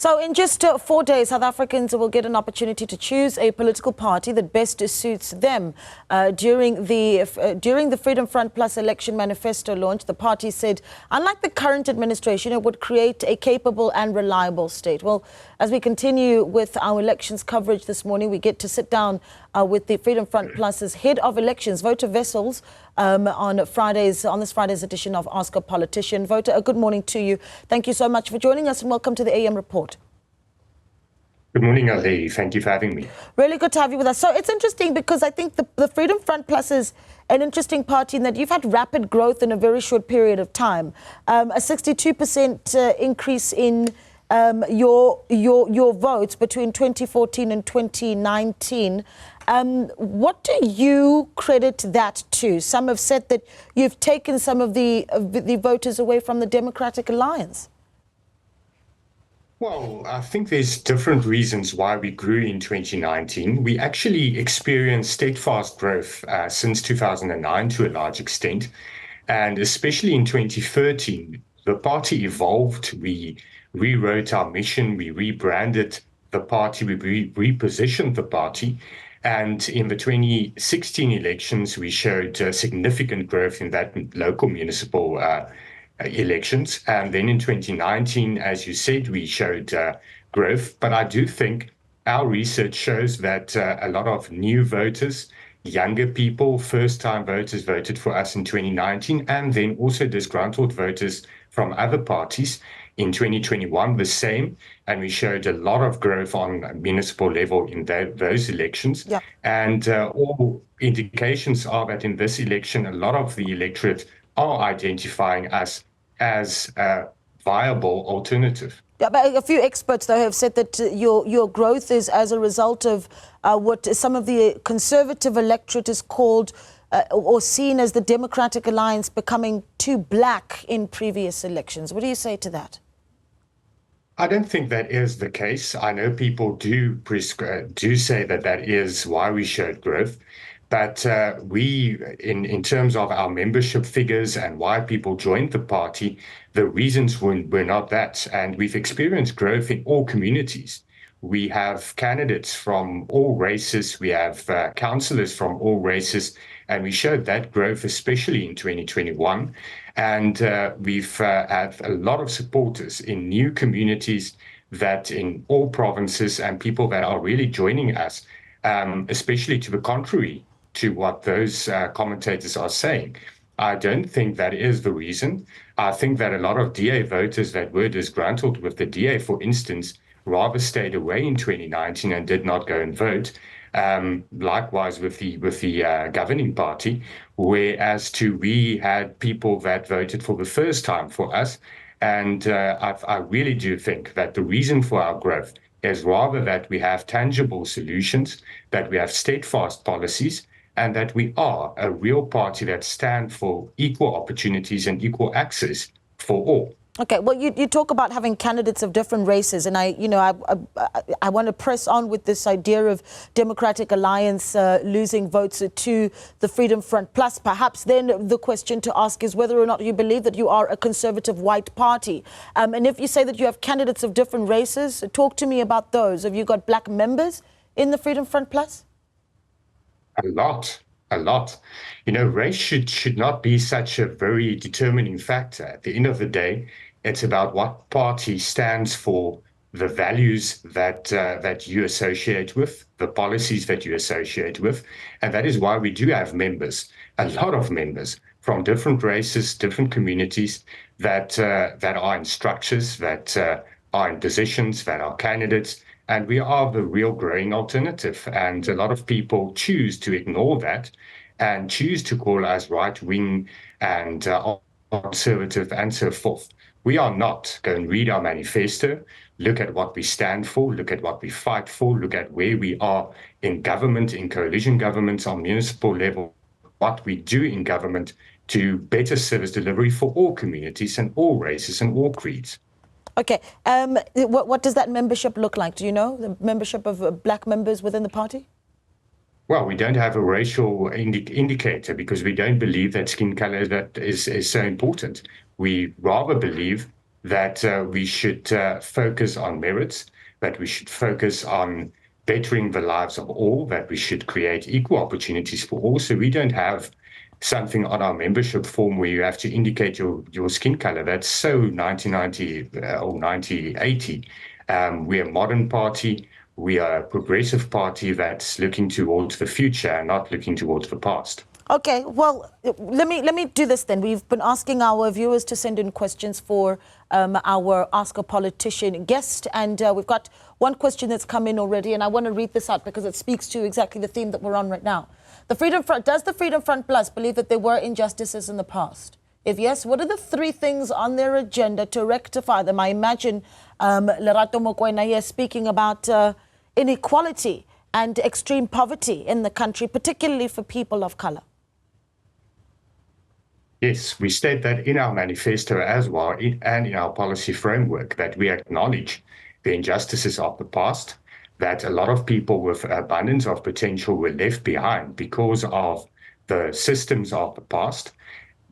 So in just 4 days, South Africans will get an opportunity to choose a political party that best suits them. During the Freedom Front Plus election manifesto launch, the party said, unlike the current administration, it would create a capable and reliable state. Well, as we continue with our elections coverage this morning, we get to sit down with the Freedom Front Plus's head of elections, Wouter Wessels, on this Friday's edition of Ask a Politician. Wouter, good morning to you. Thank you so much for joining us and welcome to the AM Report. Good morning, Naledi. Thank you for having me. Really good to have you with us. So it's interesting because I think the Freedom Front Plus is an interesting party in that you've had rapid growth in a very short period of time. A 62% increase in your votes between 2014 and 2019. What do you credit that to? Some have said that you've taken some of the voters away from the Democratic Alliance. Well, I think there's different reasons why we grew in 2019. We actually experienced steadfast growth since 2009 to a large extent. And especially in 2013, the party evolved. We rewrote our mission. We rebranded the party. We repositioned the party. And in the 2016 elections, we showed significant growth in that local municipal elections. And then in 2019, as you said, we showed growth. But I do think our research shows that a lot of new voters, younger people, first-time voters voted for us in 2019, and then also disgruntled voters from other parties. In 2021, the same, and we showed a lot of growth on a municipal level in those elections. Yeah. And all indications are that in this election, a lot of the electorate are identifying us as a viable alternative. Yeah, but a few experts, though, have said that your growth is as a result of what some of the conservative electorate is called or seen as the Democratic Alliance becoming too black in previous elections. What do you say to that? I don't think that is the case. I know people do say that that is why we showed growth. But in terms of our membership figures and why people joined the party, the reasons were not that. And we've experienced growth in all communities. We have candidates from all races. We have councillors from all races. And we showed that growth, especially in 2021. And we've had a lot of supporters in new communities that in all provinces and people that are really joining us, especially to the contrary to what those commentators are saying. I don't think that is the reason. I think that a lot of DA voters that were disgruntled with the DA, for instance, rather stayed away in 2019 and did not go and vote. Likewise with the governing party, whereas we had people that voted for the first time for us. And I really do think that the reason for our growth is rather that we have tangible solutions, that we have steadfast policies, and that we are a real party that stands for equal opportunities and equal access for all. Okay, well, you talk about having candidates of different races, and I want to press on with this idea of Democratic Alliance losing votes to the Freedom Front Plus. Perhaps then the question to ask is whether or not you believe that you are a conservative white party. And if you say that you have candidates of different races, talk to me about those. Have you got black members in the Freedom Front Plus? A lot. You know, race should not be such a very determining factor. At the end of the day, it's about what party stands for, the values that you associate with, the policies that you associate with. And that is why we do have members, a lot of members from different races, different communities that are in structures, that are in positions, that are candidates. And we are the real growing alternative. And a lot of people choose to ignore that and choose to call us right-wing and conservative and so forth. We are not. Go and read our manifesto, look at what we stand for, look at what we fight for, look at where we are in government, in coalition governments on municipal level, what we do in government to better service delivery for all communities and all races and all creeds. Okay, what does that membership look like? Do you know the membership of black members within the party? Well, we don't have a racial indicator because we don't believe that skin color is so important. We rather believe that we should focus on merits, that we should focus on bettering the lives of all, that we should create equal opportunities for all. So we don't have something on our membership form where you have to indicate your skin color. That's so 1990 or 1980. We're a modern party. We are a progressive party that's looking towards the future and not looking towards the past. Okay, well, let me do this then. We've been asking our viewers to send in questions for our Ask a Politician guest, and we've got one question that's come in already, and I want to read this out because it speaks to exactly the theme that we're on right now. Does the Freedom Front Plus believe that there were injustices in the past? If yes, what are the 3 things on their agenda to rectify them? I imagine Lerato Mokoena here speaking about inequality and extreme poverty in the country, particularly for people of color. Yes, we state that in our manifesto as well, and in our policy framework, that we acknowledge the injustices of the past, that a lot of people with abundance of potential were left behind because of the systems of the past,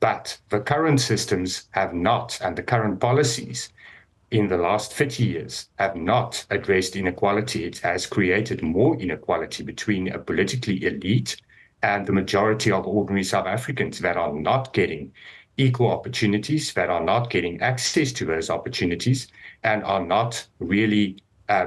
but the current systems have not, and the current policies in the last 50 years have not addressed inequality. It has created more inequality between a politically elite and the majority of ordinary South Africans that are not getting equal opportunities, that are not getting access to those opportunities, and are not really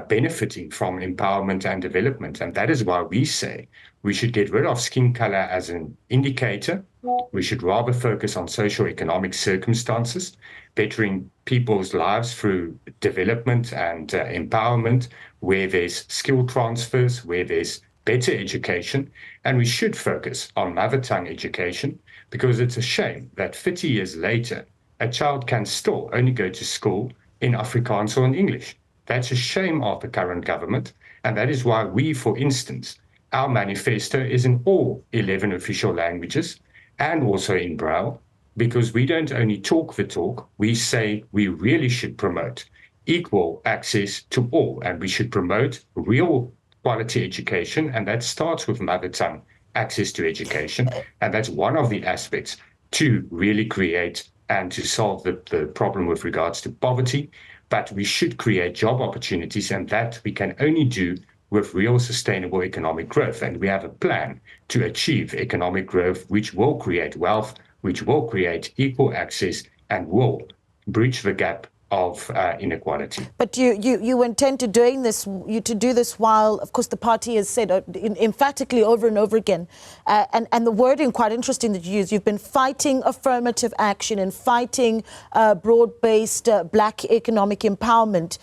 benefiting from empowerment and development. And that is why we say we should get rid of skin color as an indicator. We should rather focus on socio-economic circumstances, bettering people's lives through development and empowerment, where there's skill transfers, where there's better education, and we should focus on mother tongue education, because it's a shame that 50 years later, a child can still only go to school in Afrikaans or in English. That's a shame of the current government, and that is why we, for instance, our manifesto is in all 11 official languages and also in Braille, because we don't only talk the talk, we say we really should promote equal access to all, and we should promote real quality education, and that starts with mother tongue access to education, and that's one of the aspects to really create and to solve the problem with regards to poverty. But we should create job opportunities, and that we can only do with real sustainable economic growth. And we have a plan to achieve economic growth, which will create wealth, which will create equal access, and will bridge the gap of inequality. But you intend to do this while, of course, the party has said emphatically over and over again, and the wording quite interesting that you use. You've been fighting affirmative action and fighting broad-based black economic empowerment,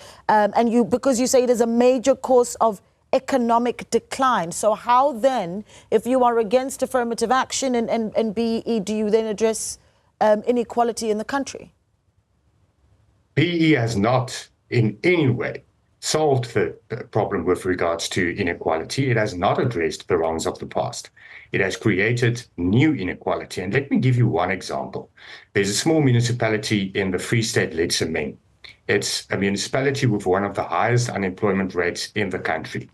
because you say it is a major cause of economic decline. So how then, if you are against affirmative action and BE, do you then address inequality in the country? BE has not in any way solved the problem with regards to inequality. It has not addressed the wrongs of the past. It has created new inequality. And let me give you one example. There's a small municipality in the Free State, Letsemeng. It's a municipality with one of the highest unemployment rates in the country.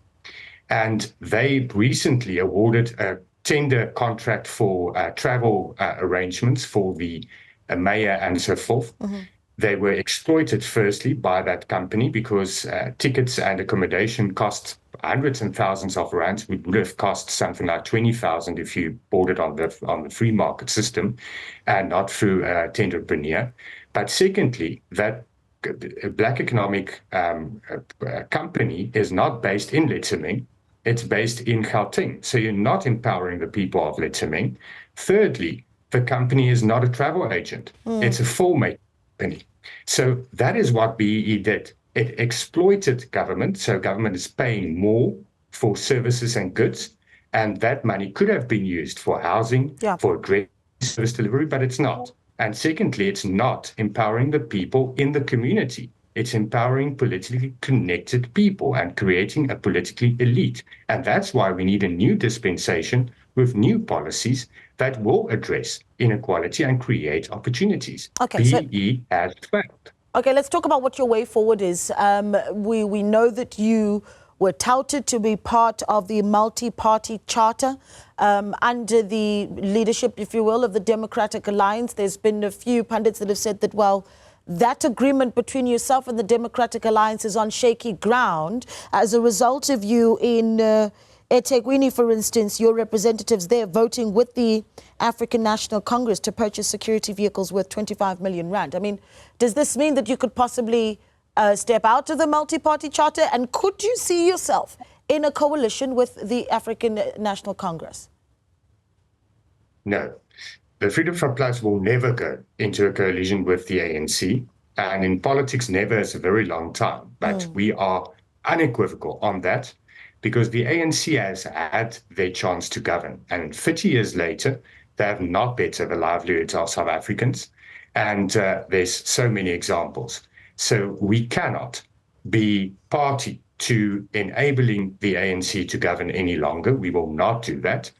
And they recently awarded a tender contract for travel arrangements for the mayor and so forth. Mm-hmm. They were exploited firstly by that company because tickets and accommodation cost hundreds and thousands of rands. It would have cost something like 20,000 if you bought it on the free market system and not through a tenderpreneur. But secondly, that black economic company is not based in Letsemeng. It's based in Gauteng. So you're not empowering the people of Letsemeng. Thirdly, the company is not a travel agent. It's a full-mate company. So that is what BEE did. It exploited government. So government is paying more for services and goods. And that money could have been used for housing, for great service delivery, but it's not. And secondly, it's not empowering the people in the community. It's empowering politically connected people and creating a politically elite. And that's why we need a new dispensation with new policies that will address inequality and create opportunities. Okay, BE has failed. Okay, let's talk about what your way forward is. We know that you were touted to be part of the multi-party charter under the leadership, if you will, of the Democratic Alliance. There's been a few pundits that have said that, well, that agreement between yourself and the Democratic Alliance is on shaky ground as a result of you in eThekwini, for instance, your representatives there voting with the African National Congress to purchase security vehicles worth 25 million rand. I mean, does this mean that you could possibly step out of the multi-party charter? And could you see yourself in a coalition with the African National Congress? No. The Freedom Front Plus will never go into a coalition with the ANC. And in politics, never is a very long time. But we are unequivocal on that, because the ANC has had their chance to govern. And 30 years later, they have not bettered the livelihoods of South Africans. And there's so many examples. So we cannot be party to enabling the ANC to govern any longer. We will not do that.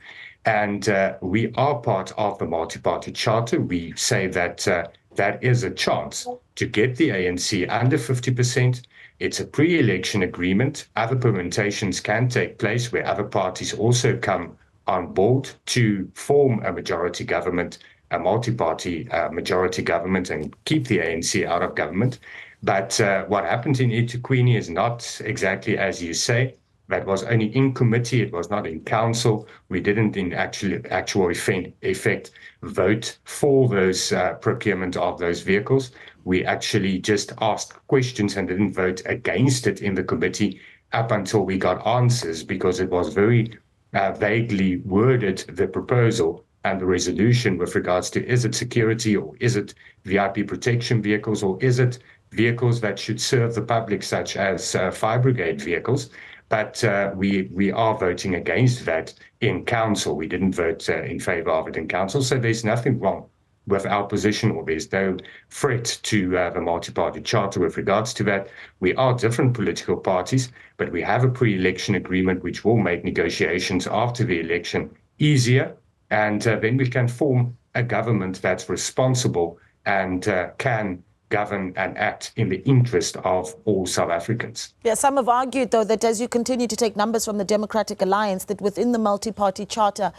And we are part of the multi-party charter. We say that that is a chance to get the ANC under 50%. It's a pre-election agreement. Other permutations can take place where other parties also come on board to form a majority government, a multi-party majority government, and keep the ANC out of government. But what happened in eThekwini is not exactly as you say. That was only in committee. It was not in council. We didn't in actual effect vote for those procurement of those vehicles. We actually just asked questions and didn't vote against it in the committee up until we got answers, because it was very vaguely worded, the proposal and the resolution, with regards to, is it security, or is it VIP protection vehicles, or is it vehicles that should serve the public, such as fire brigade vehicles. But we are voting against that in council. We didn't vote in favor of it in council. So there's nothing wrong with our position, or there's no threat to the multi-party charter with regards to that. We are different political parties, but we have a pre-election agreement which will make negotiations after the election easier. And then we can form a government that's responsible and can govern and act in the interest of all South Africans. Yeah, some have argued, though, that as you continue to take numbers from the Democratic Alliance, that within the multi-party charter,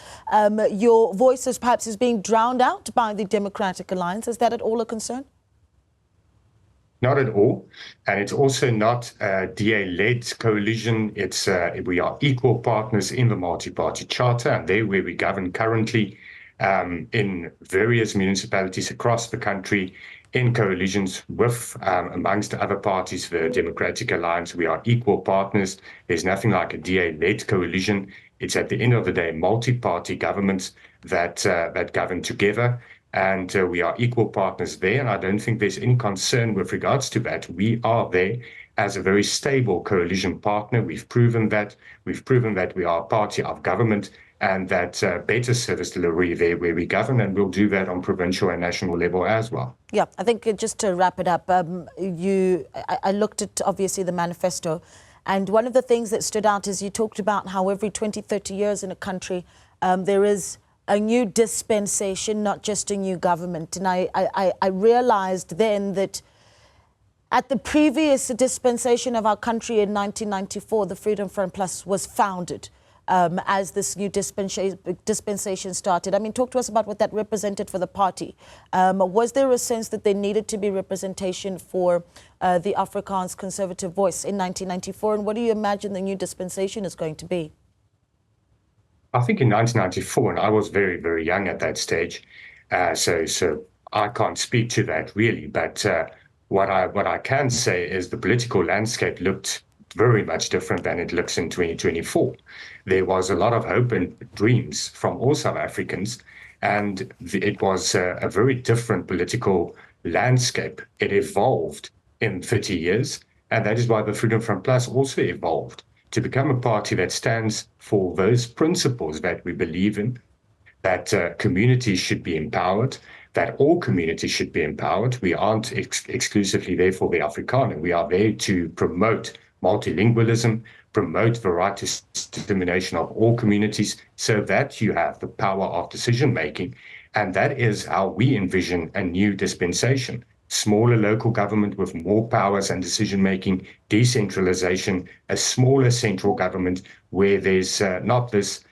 your voices perhaps is being drowned out by the Democratic Alliance. Is that at all a concern? Not at all. And it's also not a DA-led coalition. It's we are equal partners in the multi-party charter, and there where we govern currently in various municipalities across the country, in coalitions with, amongst other parties, the Democratic Alliance. We are equal partners. There's nothing like a DA-led coalition. It's at the end of the day multi-party governments that govern together, and we are equal partners there. And I don't think there's any concern with regards to that. We are there as a very stable coalition partner. We've proven that. We've proven that we are a party of government, and that better service delivery there where we govern, and we'll do that on provincial and national level as well. Yeah, I think just to wrap it up, I looked at, obviously, the manifesto, and one of the things that stood out is you talked about how every 20, 30 years in a country, there is a new dispensation, not just a new government. And I realized then that at the previous dispensation of our country in 1994, the Freedom Front Plus was founded. As this new dispensation started. I mean, talk to us about what that represented for the party. Was there a sense that there needed to be representation for the Afrikaans conservative voice in 1994? And what do you imagine the new dispensation is going to be? I think in 1994, and I was very, very young at that stage, so I can't speak to that really. But what I can say is the political landscape looked very much different than it looks in 2024. There was a lot of hope and dreams from all South Africans, and it was a very different political landscape. It evolved in 30 years, and that is why the Freedom Front Plus also evolved to become a party that stands for those principles that we believe in, that communities should be empowered, that all communities should be empowered. We aren't exclusively there for the Afrikaner. We are there to promote multilingualism, promote the right to determination of all communities, so that you have the power of decision making. And that is how we envision a new dispensation. Smaller local government with more powers and decision making, decentralization, a smaller central government where there's not this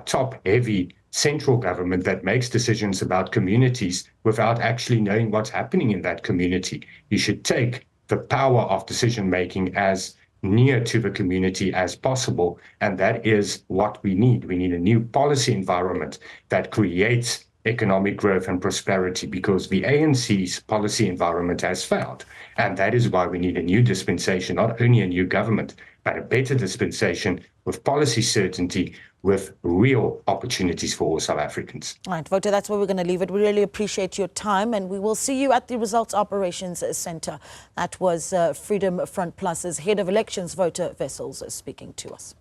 top heavy central government that makes decisions about communities without actually knowing what's happening in that community. You should take the power of decision making as near to the community as possible. And that is what we need. We need a new policy environment that creates economic growth and prosperity, because the ANC's policy environment has failed. And that is why we need a new dispensation, not only a new government, but a better dispensation with policy certainty, with real opportunities for all South Africans. All right, Wouter, that's where we're going to leave it. We really appreciate your time, and we will see you at the Results Operations Centre. That was Freedom Front Plus's Head of Elections, Wouter Wessels, speaking to us.